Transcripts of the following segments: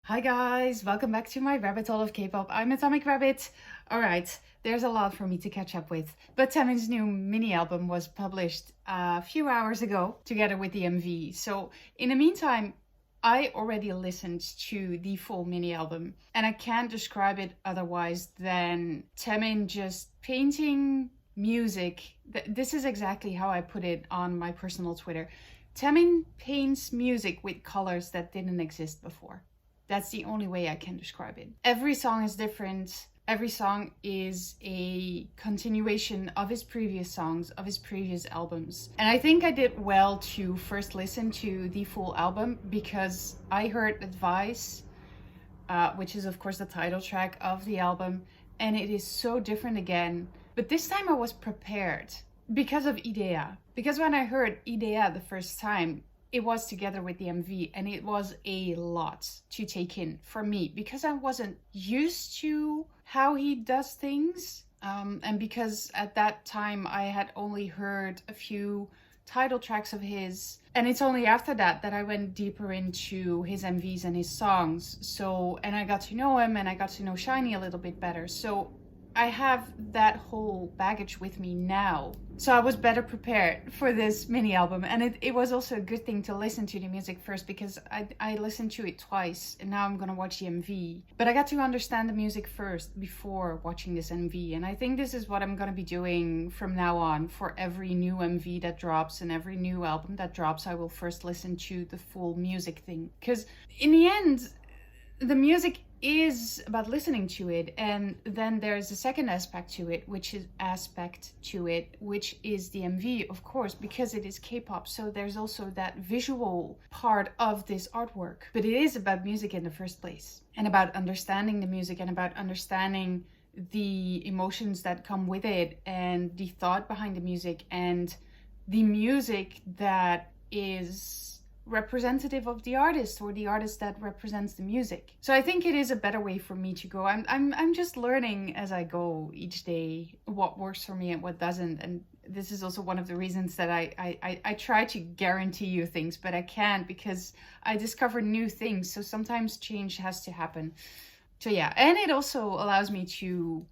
Hi guys, welcome back to my rabbit hole of K-pop. I'm Atomic Rabbit. Alright, there's a lot for me to catch up with. But Taemin's new mini album was published a few hours ago, together with the MV. So in the meantime, I already listened to the full mini album, and I can't describe it otherwise than Taemin just painting music. This is exactly how I put it on my personal Twitter. Taemin paints music with colors that didn't exist before. That's the only way I can describe it. Every song is different. Every song is a continuation of his previous songs, of his previous albums. And I think I did well to first listen to the full album because I heard Advice, which is of course the title track of the album, and it is so different again. But this time I was prepared because of Idea. Because when I heard Idea the first time, it was together with the MV, and it was a lot to take in for me because I wasn't used to how he does things. And because at that time I had only heard a few title tracks of his, and it's only after that I went deeper into his MVs and his songs. And I got to know him, and I got to know Shiny a little bit better. So I have that whole baggage with me now. So I was better prepared for this mini album. And it was also a good thing to listen to the music first, because I listened to it twice and now I'm gonna watch the MV. But I got to understand the music first before watching this MV. And I think this is what I'm gonna be doing from now on. For every new MV that drops and every new album that drops, I will first listen to the full music thing. Because in the end, the music is about listening to it, and then there's a second aspect to it, which is the MV, of course, because it is K-pop. So there's also that visual part of this artwork, but it is about music in the first place, and about understanding the music, and about understanding the emotions that come with it, and the thought behind the music, and the music that is representative of the artist, or the artist that represents the music. So I think it is a better way for me to go. I'm just learning as I go each day what works for me and what doesn't. And this is also one of the reasons that I try to guarantee you things, but I can't, because I discover new things. So sometimes change has to happen. So yeah, and it also allows me to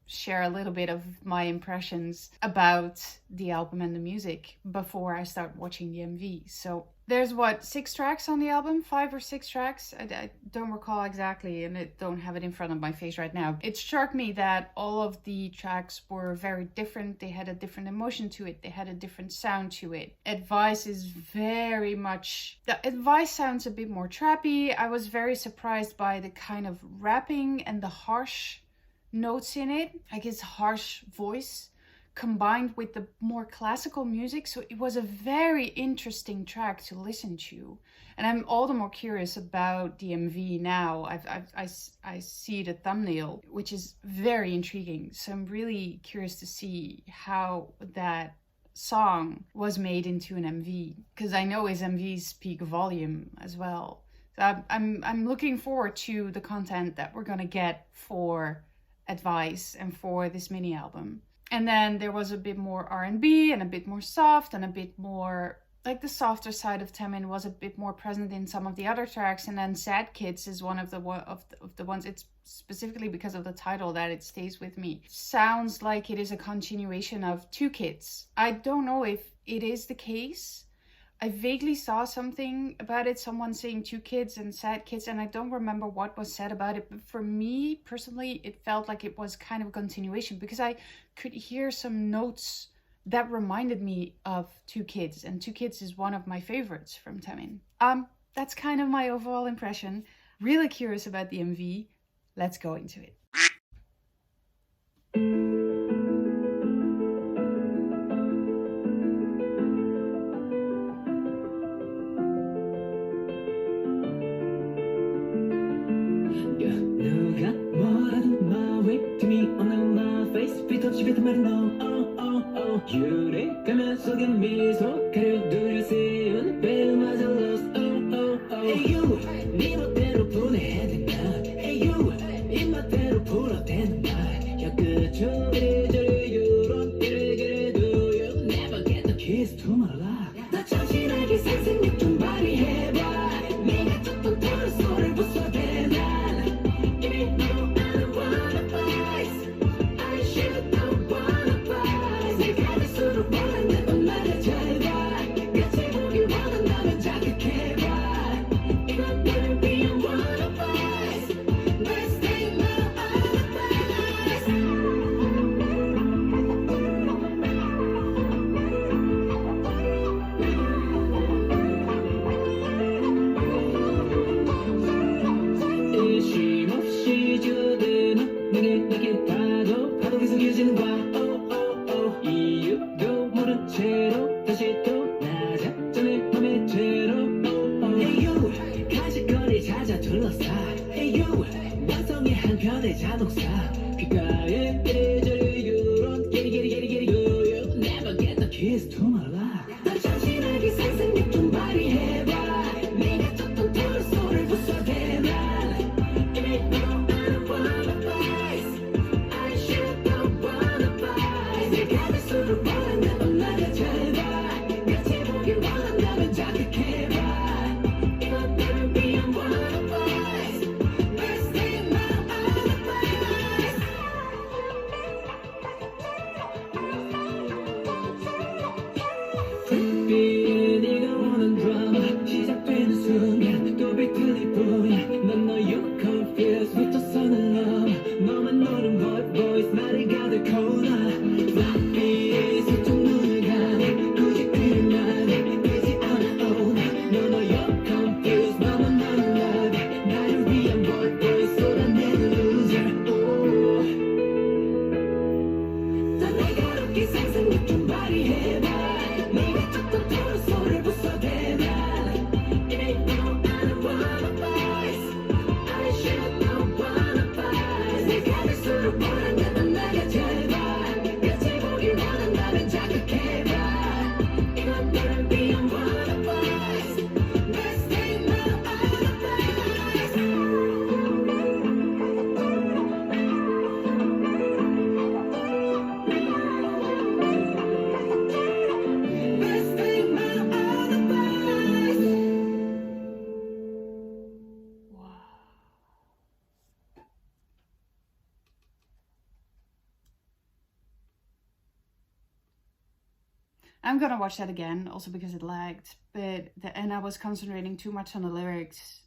share a little bit of my impressions about the album and the music before I start watching the MV. So there's 6 tracks on the album, 5 or 6 tracks. I don't recall exactly, and I don't have it in front of my face right now. It struck me that all of the tracks were very different. They had a different emotion to it. They had a different sound to it. Advice is very much... The Advice sounds a bit more trappy. I was very surprised by the kind of rapping and the harsh notes in it, like his harsh voice combined with the more classical music. So it was a very interesting track to listen to, and I'm all the more curious about the MV now. I see the thumbnail, which is very intriguing, so I'm really curious to see how that song was made into an MV, because I know his MVs speak volume as well. So I'm looking forward to the content that we're gonna get for Advice and for this mini album. And then there was a bit more R&B and a bit more soft, and a bit more, like, the softer side of Taemin was a bit more present in some of the other tracks. And then Sad Kids is one of the ones, it's specifically because of the title that it stays with me. Sounds like it is a continuation of Two Kids. I don't know if it is the case. I vaguely saw something about it, someone saying Two Kids and Sad Kids, and I don't remember what was said about it. But for me personally, it felt like it was kind of a continuation, because I could hear some notes that reminded me of Two Kids, and Two Kids is one of my favorites from Taemin. That's kind of my overall impression. Really curious about the MV. Let's go into it. 유리가면 속에 미소 가려두려 세운 배마저 lost Hey you 네 멋대로 보내야 된다 Hey you 입맛대로 불어대는 말 야 그저 이리저리 유론 이래저래 do you never get the keys to my life 더 정신하게 상상력 좀 발휘해봐 네가 쳤던 다른 소리를 부숴대는 보길 원한다면 자극해봐 이것들을 위한 one advice Let's take my own advice 불빛에 네가 원한 드라마 시작되는 순간 또 비틀릴 뿐이야 난 너 you confused 붙어서는 love 너만 노는 white voice 말을 가득거나 floppy 서툰 눈을 가네 굳이 그리만 되지 않아 oh no you're confused 너만 노는 love 나를 위한 white voice 쏟아내는 loser oh 더 날카롭게 상상력 좀 발휘해봐 네가 툭툭 털어 소리를 부숴대봐 It ain't no I don't wanna fight I should not wanna fight 내가 될수록 원한다면 나가 제발 끝을 보길 원한다면 자극해봐 이것들을 위한 one advice Let's take my own advice Let's take my own advice Wow. I'm gonna watch that again, also because it lagged, and I was concentrating too much on the lyrics.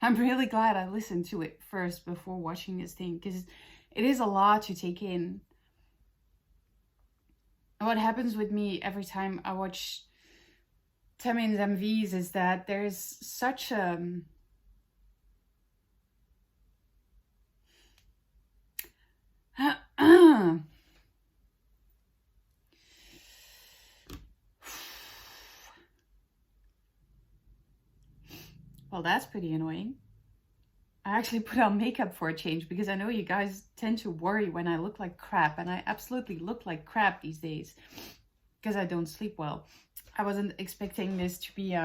I'm really glad I listened to it first before watching this thing, because it is a lot to take in. And what happens with me every time I watch TAEMIN's MVs is that there's such a... Well, that's pretty annoying. I actually put on makeup for a change because I know you guys tend to worry when I look like crap, and I absolutely look like crap these days because I don't sleep well. I wasn't expecting this to be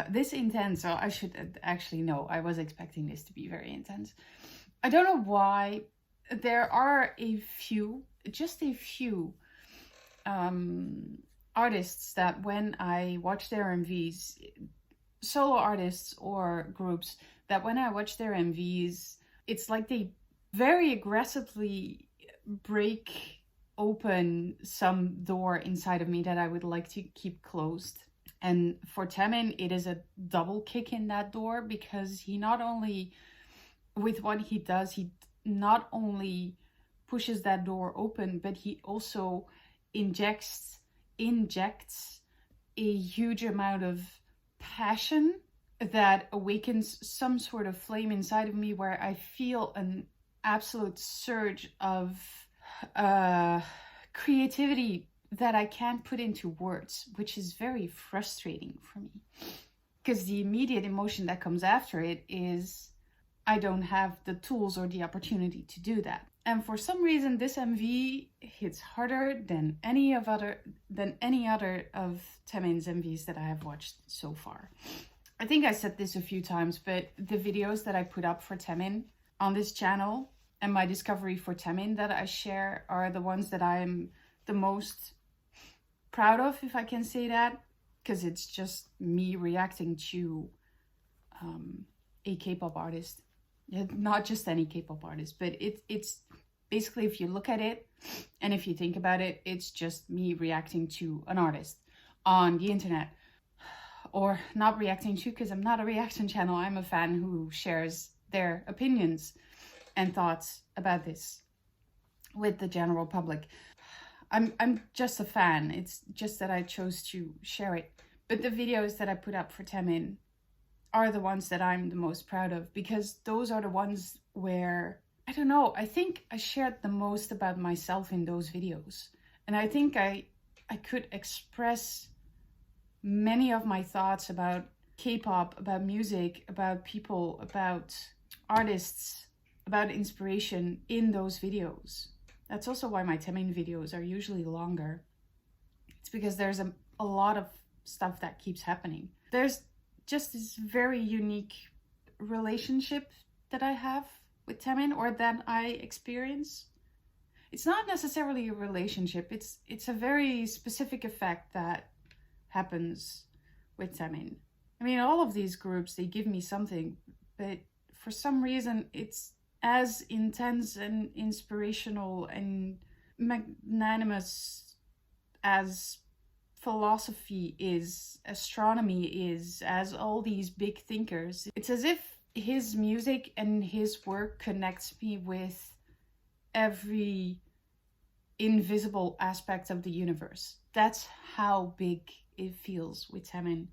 this intense, so I should actually know. I was expecting this to be very intense. I don't know why. There are a few, just a few artists that when I watch their MVs, solo artists or groups, that when I watch their MVs, it's like they very aggressively break open some door inside of me that I would like to keep closed. And for TAEMIN, it is a double kick in that door, because he not only, with what he does, he not only pushes that door open, but he also injects a huge amount of passion that awakens some sort of flame inside of me, where I feel an absolute surge of creativity that I can't put into words, which is very frustrating for me, because the immediate emotion that comes after it is I don't have the tools or the opportunity to do that. And for some reason, this MV hits harder than any other of TAEMIN's MVs that I have watched so far. I think I said this a few times, but the videos that I put up for TAEMIN on this channel and my discovery for TAEMIN that I share are the ones that I'm the most proud of, if I can say that, because it's just me reacting to a K-pop artist. Not just any K-pop artist, but it's basically, if you look at it and if you think about it, it's just me reacting to an artist on the internet. Or not reacting to, because I'm not a reaction channel. I'm a fan who shares their opinions and thoughts about this with the general public. I'm just a fan. It's just that I chose to share it. But the videos that I put up for TAEMIN are the ones that I'm the most proud of, because those are the ones where, I don't know, I think I shared the most about myself in those videos. And I think I could express many of my thoughts about K-pop, about music, about people, about artists, about inspiration in those videos. That's also why my TAEMIN videos are usually longer. It's because there's a lot of stuff that keeps happening. There's just this very unique relationship that I have with TAEMIN, or that I experience. it's not necessarily a relationship. It's a very specific effect that happens with TAEMIN. I mean, all of these groups, they give me something, but for some reason it's as intense and inspirational and magnanimous as philosophy is, astronomy is, as all these big thinkers. It's as if his music and his work connects me with every invisible aspect of the universe. That's how big it feels with TAEMIN.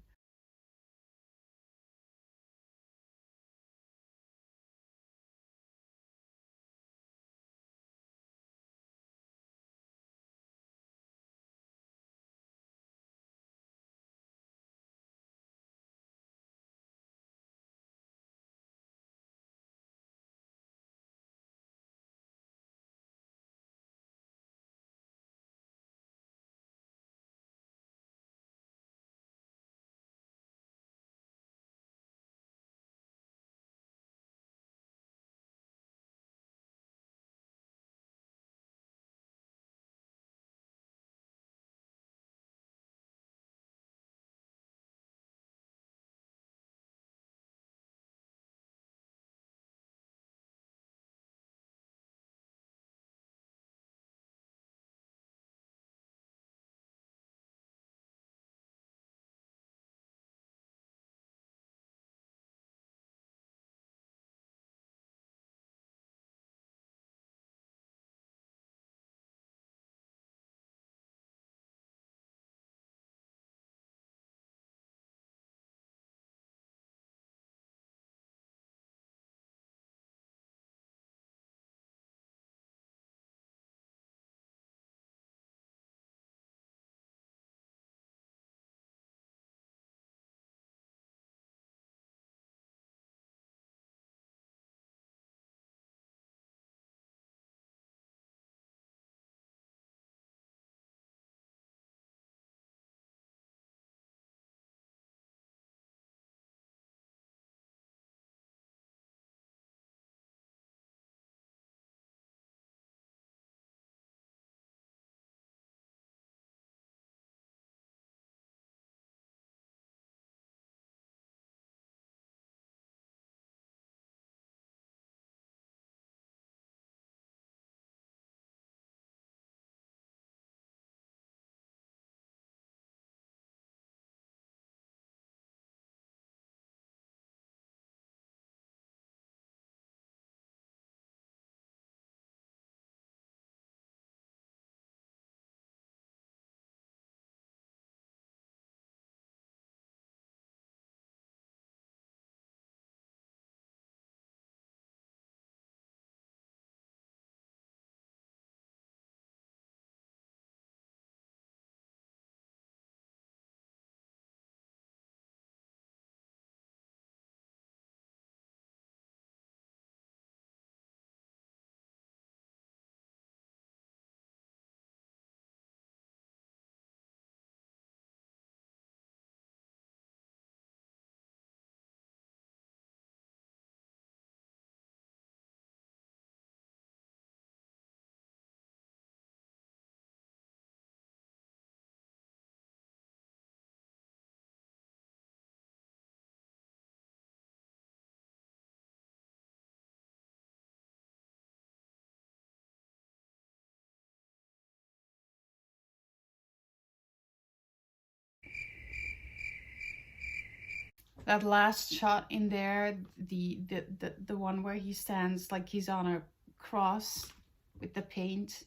That last shot in there, the one where he stands like he's on a cross with the paint,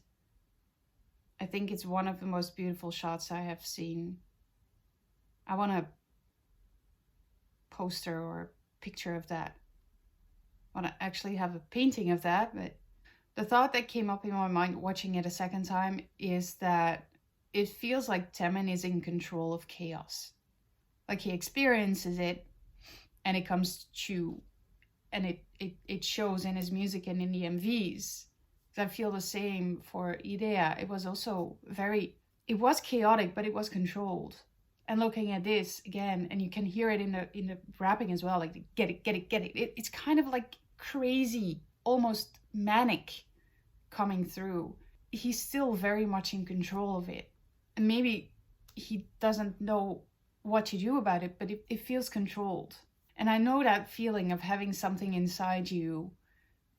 I think it's one of the most beautiful shots I have seen. I want a poster or a picture of that. I want to actually have a painting of that. But the thought that came up in my mind watching it a second time is that it feels like TAEMIN is in control of chaos. Like he experiences it and it comes true, and it shows in his music and in the MVs. I feel the same for Idea. It was also it was chaotic, but it was controlled. And looking at this again, and you can hear it in the rapping as well, like get it, get it, get it. It's kind of like crazy, almost manic coming through. he's still very much in control of it. And maybe he doesn't know what to do about it, but it feels controlled. And I know that feeling of having something inside you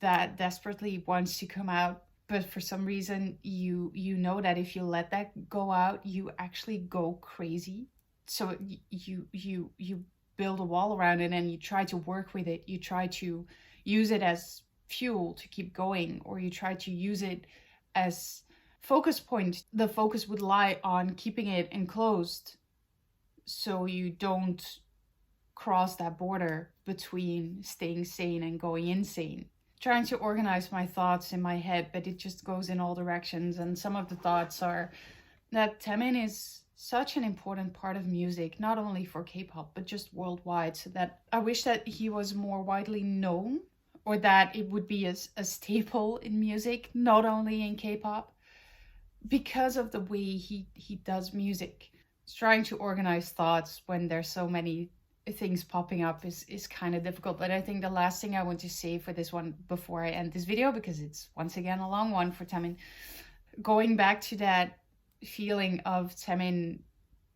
that desperately wants to come out, but for some reason you know that if you let that go out, you actually go crazy. So you build a wall around it and you try to work with it. You try to use it as fuel to keep going, or you try to use it as focus point. The focus would lie on keeping it enclosed so you don't cross that border between staying sane and going insane. Trying to organize my thoughts in my head, but it just goes in all directions. And some of the thoughts are that TAEMIN is such an important part of music, not only for K-pop, but just worldwide. So that I wish that he was more widely known, or that it would be a staple in music, not only in K-pop, because of the way he does music. Trying to organize thoughts when there's so many things popping up is kind of difficult. But I think the last thing I want to say for this one before I end this video, because it's once again a long one for TAEMIN, going back to that feeling of TAEMIN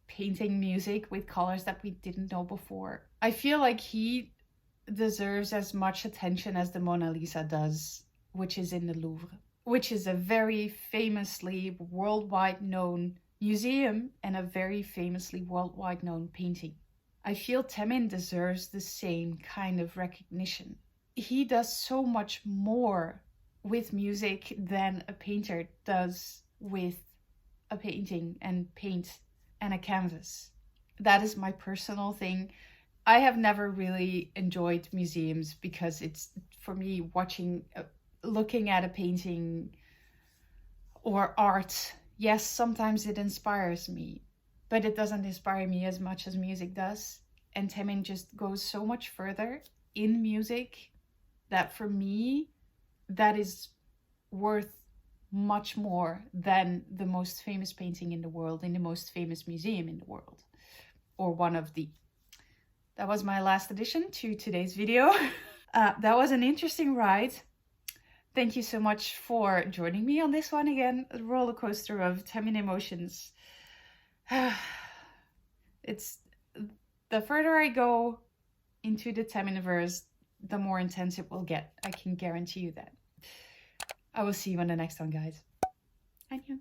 painting music with colors that we didn't know before. I feel like he deserves as much attention as the Mona Lisa does, which is in the Louvre, which is a very famously worldwide known museum and a very famously worldwide known painting. I feel TAEMIN deserves the same kind of recognition. He does so much more with music than a painter does with a painting and paint and a canvas. That is my personal thing. I have never really enjoyed museums because it's, for me, looking at a painting or art, yes, sometimes it inspires me, but it doesn't inspire me as much as music does. And TAEMIN just goes so much further in music that for me, that is worth much more than the most famous painting in the world, in the most famous museum in the world, or one of the. That was my last addition to today's video. That was an interesting ride. Thank you so much for joining me on this one again, a roller coaster of TAEMIN emotions. It's the further I go into the TAEMIN-verse, the more intense it will get. I can guarantee you that. I will see you on the next one, guys. Annyeong.